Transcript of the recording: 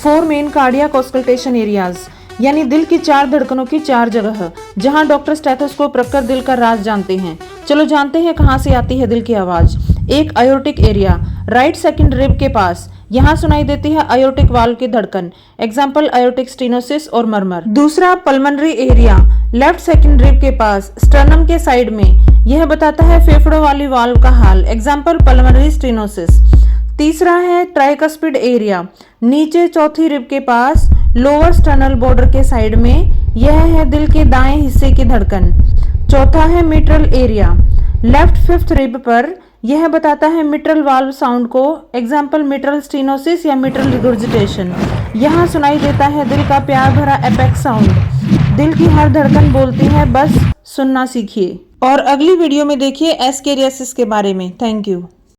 4 main cardiac auscultation areas, यानी दिल की 4 धड़कनों की 4 जगह जहां डॉक्टर स्टेथोस्कोप रखकर दिल का राज जानते हैं। चलो जानते हैं कहां से आती है दिल की आवाज। एक aortic area, right second rib के पास, यहाँ सुनाई देती है आयोटिक वाल्व की धड़कन, एग्जाम्पल आयोटिक स्टेनोसिस और मरमर। दूसरा pulmonary area, left second rib के पास, स्टर्नम के साइड में, यह बताता है फेफड़ों वाली वाल्व का हाल, एग्जाम्पल पल्मोनरी स्टेनोसिस। तीसरा है ट्राइकस्पिड एरिया, नीचे चौथी रिब के पास, लोअर स्टर्नल बॉर्डर के साइड में, यह है दिल के दाएं हिस्से की धड़कन। चौथा है mitral area, left fifth rib पर, यह बताता है मिट्रल वाल्व साउंड को, एग्जाम्पल मिट्रल स्टेनोसिस या मिट्रल रिगर्जिटेशन। यहाँ सुनाई देता है दिल का प्यार भरा एपेक्स साउंड। दिल की हर धड़कन बोलती है बस सुनना सीखिए। और अगली वीडियो में देखिए एस्केरियासिस के बारे में। Thank you.